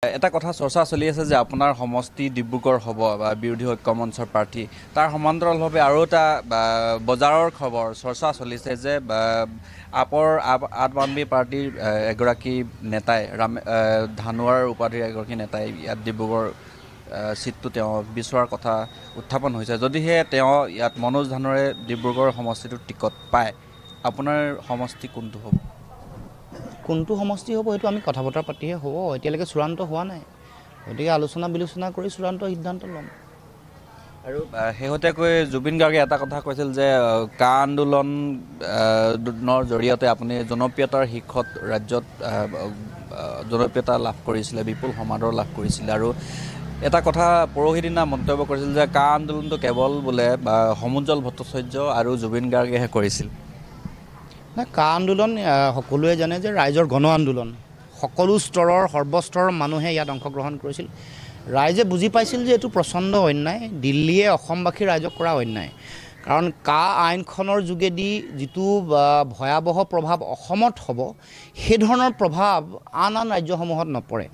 এটা কথা চৰ্চা চলি আছে যে আপোনাৰ সমষ্টি ডিব্ৰুগড় হ'ব বা বিৰোধী ঐক্য মঞ্চৰ প্ৰাৰ্থী তাৰ সমান্তৰালভাৱে আৰু এটা বজাৰৰ খবৰ চৰ্চা চলিছে যে আম আদমি পাৰ্টিৰ এগৰাকী নেতাই ধানুৱাৰ উপাধিৰ এগৰাকী নেতাই ইয়াত ডিব্ৰুগড় সিটটো তেওঁ বিচৰাৰ কথা উত্থাপন হৈছে যদিহে তেওঁ ইয়াত মনোজ ধানুৰে ডিব্ৰুগড় সমষ্টিটোৰ টিকট পায় আপোনাৰ সমষ্টি কোনটো হ'ব কোনটো সমষ্টি হ'ব সেইটো আমি কথা বতৰা পাতিহে হ'ব এতিয়ালৈকে চূড়ান্ত হোৱা নাই গতিকে আলোচনা বিলোচনা কৰি চূড়ান্ত সিদ্ধান্ত ল'ম আৰু শেহতীয়াকৈ জুবিন গাৰ্গে এটা কথা কৈছিল যে কা আন্দোলনৰ জৰিয়তে আপুনি জনপ্ৰিয়তাৰ শীৰ্ষত ৰাজ্যত জনপ্ৰিয়তা লাভ কৰিছিলে বিপুল সমাদৰ লাভ কৰিছিলে আৰু এটা কথা পৰহি দিনা মন্তব্য কৰিছিল যে কা আন্দোলনটো কেৱল বোলে সমুজ্জ্বল ভট্টাচাৰ্য আৰু জুবিন গাৰ্গেহে কৰিছিল কা আন্দোলন সকলোৱে জানে যে ৰাইজৰ গণ আন্দোলন সকলো স্তৰৰ সৰ্বস্তৰৰ মানুহে ইয়াত অংশগ্ৰহণ কৰিছিল ৰাইজে বুজি পাইছিল যে এইটো প্ৰচণ্ড অন্যায় দিল্লীয়ে অসমবাসী ৰাইজক কৰা অন্যায় কাৰণ কা আইনখনৰ যোগেদি যিটো ভয়াৱহ প্ৰভাৱ অসমত হ'ব সেই ধৰণৰ প্ৰভাৱ আন ৰাজ্যসমূহত নপৰে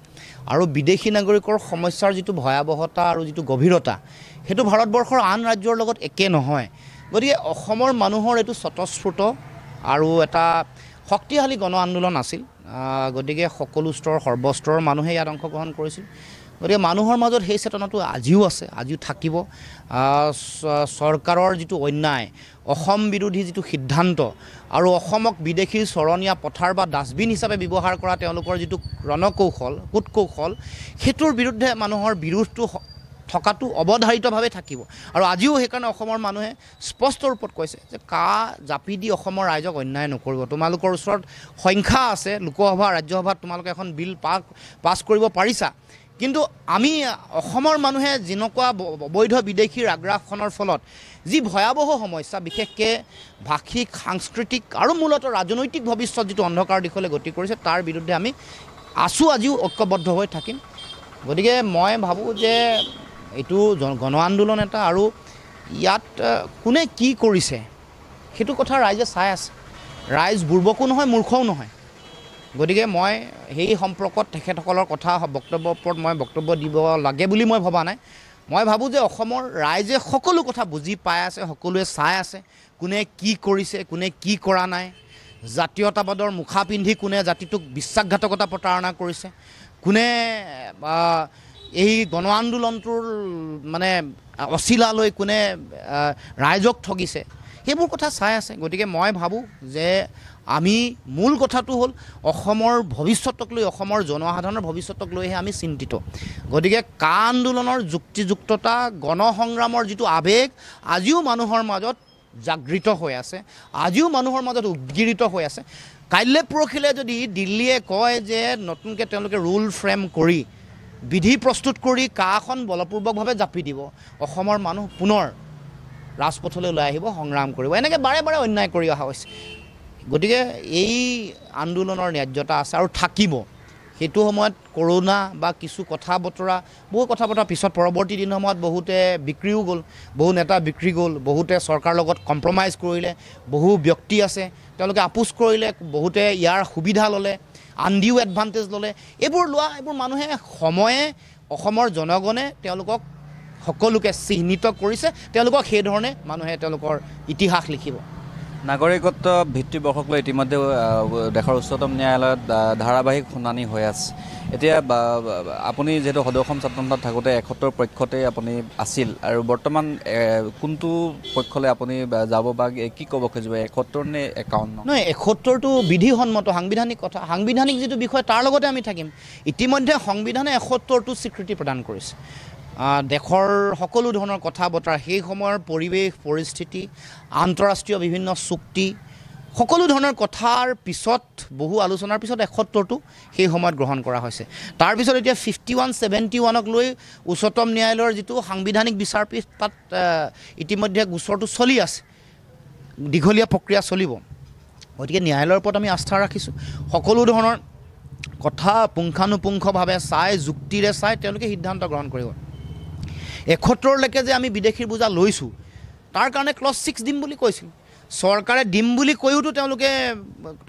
আৰু বিদেশী নাগৰিকৰ সমস্যাৰ যিটো ভয়াৱহতা আৰু যিটো গভীৰতা সেইটো ভাৰতবৰ্ষৰ আন ৰাজ্যৰ লগত একে নহয় গতিকে অসমৰ মানুহৰ এইটো স্বতঃস্ফূৰ্ত আৰু এটা শক্তিশালী গণ আন্দোলন আছিল গতিকে সকলো স্তৰ সৰ্বস্তৰৰ মানুহে ইয়াত অংশগ্ৰহণ কৰিছিল গতিকে মানুহৰ মাজত সেই চেতনাটো আজিও আছে আজিও থাকিব চৰকাৰৰ যিটো অন্যায় অসম বিৰোধী যিটো সিদ্ধান্ত আৰু অসমক বিদেশীৰ চৰণীয়া পথাৰ বা ডাষ্টবিন হিচাপে ব্যৱহাৰ কৰা তেওঁলোকৰ যিটো ৰণকৌশল কূটকৌশল সেইটোৰ বিৰুদ্ধে মানুহৰ বিৰোধটো থকাটো অৱধাৰিতভাৱে থাকিব আৰু আজিও সেইকাৰণে অসমৰ মানুহে স্পষ্ট ৰূপত কৈছে যে কা জাপি দি অসমৰ ৰাইজক অন্যায় নকৰিব তোমালোকৰ ওচৰত সংখ্যা আছে লোকসভা ৰাজ্যসভাত তোমালোকে এখন বিল পাছ কৰিব পাৰিছা কিন্তু আমি অসমৰ মানুহে যেনেকুৱা অবৈধ বিদেশীৰ আগ্ৰাসনৰ ফলত যি ভয়াৱহ সমস্যা বিশেষকৈ ভাষিক সাংস্কৃতিক আৰু মূলতঃ ৰাজনৈতিক ভৱিষ্যত যিটো অন্ধকাৰ দিশলৈ গতি কৰিছে তাৰ বিৰুদ্ধে আমি আছোঁ আজিও ঐক্যবদ্ধ হৈ থাকিম গতিকে মই ভাবোঁ যে এইটো গণ আন্দোলন এটা আৰু ইয়াত কোনে কি কৰিছে সেইটো কথা ৰাইজে চাই আছে ৰাইজ বুৰ্বকো নহয় মূৰ্খও নহয় গতিকে মই সেই সম্পৰ্কত তেখেতসকলৰ কথা বক্তব্যৰ ওপৰত মই বক্তব্য দিব লাগে বুলি মই ভবা নাই মই ভাবোঁ যে অসমৰ ৰাইজে সকলো কথা বুজি পাই আছে সকলোৱে চাই আছে কোনে কি কৰিছে কোনে কি কৰা নাই জাতীয়তাবাদৰ মুখা পিন্ধি কোনে জাতিটোক বিশ্বাসঘাতকতা প্ৰতাৰণা কৰিছে কোনে এই গণ আন্দোলনটোৰ মানে অচিলালৈ কোনে ৰাইজক ঠগিছে সেইবোৰ কথা চাই আছে গতিকে মই ভাবোঁ যে আমি মূল কথাটো হ'ল অসমৰ ভৱিষ্যতক লৈ অসমৰ জনসাধাৰণৰ ভৱিষ্যতক লৈহে আমি চিন্তিত গতিকে কা আন্দোলনৰ যুক্তিযুক্ততা গণসংগ্ৰামৰ যিটো আৱেগ আজিও মানুহৰ মাজত জাগৃত হৈ আছে আজিও মানুহৰ মাজত উদ্গীৰিত হৈ আছে কাইলৈ পৰহিলৈ যদি দিল্লীয়ে কয় যে নতুনকৈ তেওঁলোকে ৰুল ফ্ৰেম কৰি বিধি প্ৰস্তুত কৰি কাখন বলপূৰ্বকভাৱে জাপি দিব অসমৰ মানুহ পুনৰ ৰাজপথলৈ ওলাই আহিব সংগ্ৰাম কৰিব এনেকৈ বাৰে বাৰে অন্যায় কৰি অহা হৈছে গতিকে এই আন্দোলনৰ ন্যায্যতা আছে আৰু থাকিব সেইটো সময়ত কৰোণা বা কিছু কথা বতৰা বহু কথা বতৰা পিছত পৰৱৰ্তী দিনৰ সময়ত বহুতে বিক্ৰীও গ'ল বহু নেতা বিক্ৰী গ'ল বহুতে চৰকাৰৰ লগত কম্প্ৰমাইজ কৰিলে বহু ব্যক্তি আছে তেওঁলোকে আপোচ কৰিলে বহুতে ইয়াৰ সুবিধা ল'লে আনডিউ এডভান্টেজ ল'লে এইবোৰ মানুহে সময়ে অসমৰ জনগণে তেওঁলোকক সকলোকে চিহ্নিত কৰিছে তেওঁলোকক সেইধৰণে মানুহে তেওঁলোকৰ ইতিহাস লিখিব নাগৰিকত্ব ভিত্তিবৰ্ষক লৈ ইতিমধ্যে দেশৰ উচ্চতম ন্যায়ালয়ত ধাৰাবাহিক শুনানি হৈ আছে এতিয়া আপুনি যিহেতু সদৌ অসম ছাত্ৰ সন্থাত থাকোঁতে ৭১ পক্ষতে আপুনি আছিল আৰু বৰ্তমান কোনটো পক্ষলৈ আপুনি যাব বা কি ক'ব খুজিব ৭১ নে ৫১ নহয় ৭১টো বিধিসন্মত সাংবিধানিক কথা সাংবিধানিক যিটো বিষয় তাৰ লগতে আমি থাকিম ইতিমধ্যে সংবিধানে ৭১টো স্বীকৃতি প্ৰদান কৰিছে দেশৰ সকলো ধৰণৰ কথা বতৰা সেই সময়ৰ পৰিৱেশ পৰিস্থিতি আন্তঃৰাষ্ট্ৰীয় বিভিন্ন চুক্তি সকলো ধৰণৰ কথাৰ পিছত বহু আলোচনাৰ পিছত ৭১টো সেই সময়ত গ্ৰহণ কৰা হৈছে তাৰপিছত এতিয়া 51-71ক লৈ উচ্চতম ন্যায়ালয়ৰ যিটো সাংবিধানিক বিচাৰপীঠ তাত ইতিমধ্যে গোচৰটো চলি আছে দীঘলীয়া প্ৰক্ৰিয়া চলিব গতিকে ন্যায়ালয়ৰ ওপৰত আমি আস্থা ৰাখিছোঁ সকলো ধৰণৰ কথা পুংখানুপুংখভাৱে চাই যুক্তিৰে চাই তেওঁলোকে সিদ্ধান্ত গ্ৰহণ কৰিব ৭১লৈকে যে আমি বিদেশীৰ বোজা লৈছোঁ তাৰ কাৰণে ক্লজ 6 দিম বুলি কৈছিল চৰকাৰে দিম বুলি কৈওতো তেওঁলোকে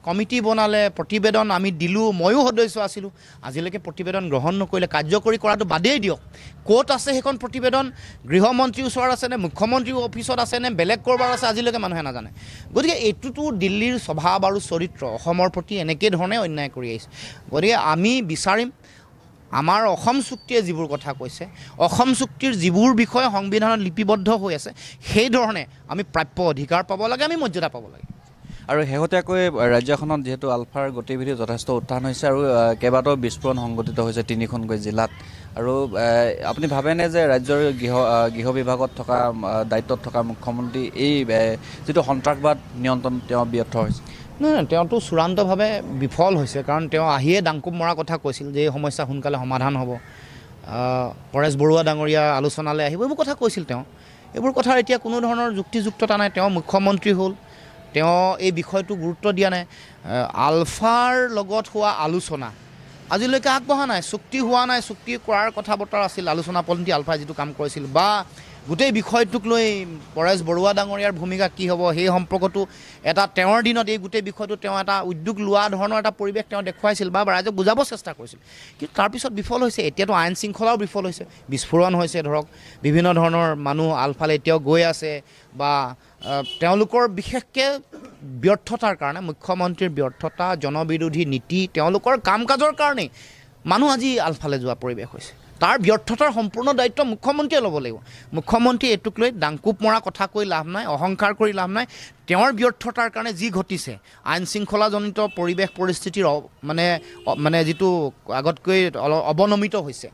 কমিটি বনালে, প্ৰতিবেদন আমি দিলোঁ, ময়ো সদস্য আছিলোঁ, আজিলৈকে প্ৰতিবেদন গ্ৰহণ নকৰিলে। কাৰ্যকৰী কৰাটো বাদেই দিয়ক, ক'ত আছে সেইখন প্ৰতিবেদন? গৃহমন্ত্ৰীৰ ওচৰত আছেনে, মুখ্যমন্ত্ৰীৰ অফিচত আছেনে, বেলেগ ক'ৰবাত আছে, আজিলৈকে মানুহে নাজানে। গতিকে এইটোতো দিল্লীৰ স্বভাৱ আৰু চৰিত্ৰ, অসমৰ প্ৰতি এনেকৈ ধৰণে অন্যায় কৰি আহিছে। গতিকে আমি বিচাৰিম আমাৰ অসম চুক্তিয়ে যিবোৰ কথা কৈছে, অসম চুক্তিৰ যিবোৰ বিষয়ে সংবিধানত লিপিবদ্ধ হৈ আছে, সেই ধৰণে আমি প্ৰাপ্য অধিকাৰ পাব লাগে, আমি মৰ্যাদা পাব লাগে। আৰু শেহতীয়াকৈ ৰাজ্যখনত যিহেতু আলফাৰ গতিবিধি যথেষ্ট উত্থান হৈছে আৰু কেইবাটাও বিস্ফোৰণ সংঘটিত হৈছে 3খনকৈ জিলাত। আৰু আপুনি ভাবেনে যে ৰাজ্যৰ গৃহ বিভাগত থকা দায়িত্বত থকা মুখ্যমন্ত্ৰী এই যিটো সন্ত্ৰাসবাদ নিয়ন্ত্ৰণ তেওঁ ব্যৰ্থ হৈছে? নহয়, তেওঁতো চূড়ান্তভাৱে বিফল হৈছে, কাৰণ তেওঁ আহিয়ে দাংকোপ মৰাৰ কথা কৈছিল যে এই সমস্যা সোনকালে সমাধান হ'ব, পৰেশ বৰুৱা ডাঙৰীয়া আলোচনালৈ আহিব, এইবোৰ কথা কৈছিল তেওঁ। এইবোৰ কথাৰ এতিয়া কোনো ধৰণৰ যুক্তিযুক্ততা নাই। তেওঁ মুখ্যমন্ত্ৰী হ'ল, তেওঁ এই বিষয়টো গুৰুত্ব দিয়া নাই। আলফাৰ লগত হোৱা আলোচনা আজিলৈকে আগবঢ়া নাই, চুক্তি হোৱা নাই, চুক্তি কৰাৰ কথা বতৰা আছিল, আলোচনাপন্থী আলফাই যিটো কাম কৰিছিল, বা গোটেই বিষয়টোক লৈ পৰেশ বৰুৱা ডাঙৰীয়াৰ ভূমিকা কি হ'ব সেই সম্পৰ্কতো এটা তেওঁৰ দিনত এই গোটেই বিষয়টো তেওঁ এটা উদ্যোগ লোৱা ধৰণৰ এটা পৰিৱেশ তেওঁ দেখুৱাইছিল বা ৰাইজক বুজাব চেষ্টা কৰিছিল, কিন্তু তাৰপিছত বিফল হৈছে। এতিয়াতো আইন শৃংখলাও বিফল হৈছে, বিস্ফোৰণ হৈছে, ধৰক বিভিন্ন ধৰণৰ মানুহ আলফালে এতিয়াও গৈ আছে, বা তেওঁলোকৰ বিশেষকৈ ব্যৰ্থতাৰ কাৰণে, মুখ্যমন্ত্ৰীৰ ব্যৰ্থতা, জনবিৰোধী নীতি, তেওঁলোকৰ কাম কাজৰ কাৰণেই মানুহ আজি আলফালে যোৱা পৰিৱেশ হৈছে। তাৰ ব্যৰ্থতাৰ সম্পূৰ্ণ দায়িত্ব মুখ্যমন্ত্ৰীয়ে ল'ব লাগিব। মুখ্যমন্ত্ৰীয়ে এইটোক লৈ দাংকোপ মৰা কথা কৈ লাভ নাই, অহংকাৰ কৰি লাভ নাই। তেওঁৰ ব্যৰ্থতাৰ কাৰণে যি ঘটিছে, আইন শৃংখলাজনিত পৰিৱেশ পৰিস্থিতিৰ মানে যিটো আগতকৈ অৱনমিত হৈছে,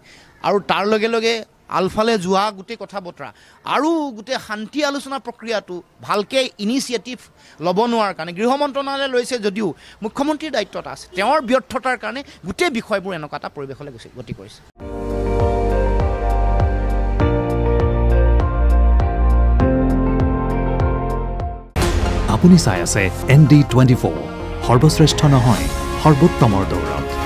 আৰু তাৰ লগে লগে আলফালে যোৱা গোটেই কথা বতৰা আৰু গোটেই শান্তি আলোচনা প্ৰক্ৰিয়াটো ভালকৈ ইনিচিয়েটিভ ল'ব নোৱাৰাৰ কাৰণে গৃহ মন্ত্ৰণালয়ে লৈছে যদিও মুখ্যমন্ত্ৰীৰ দায়িত্ব এটা আছে। তেওঁৰ ব্যৰ্থতাৰ কাৰণে গোটেই বিষয়বোৰ এনেকুৱা এটা পৰিৱেশলৈ গতি কৰিছে। আপুনি চাই আছে ND24, সৰ্বশ্ৰেষ্ঠ নহয়, সৰ্বোত্তমৰ দৌৰত।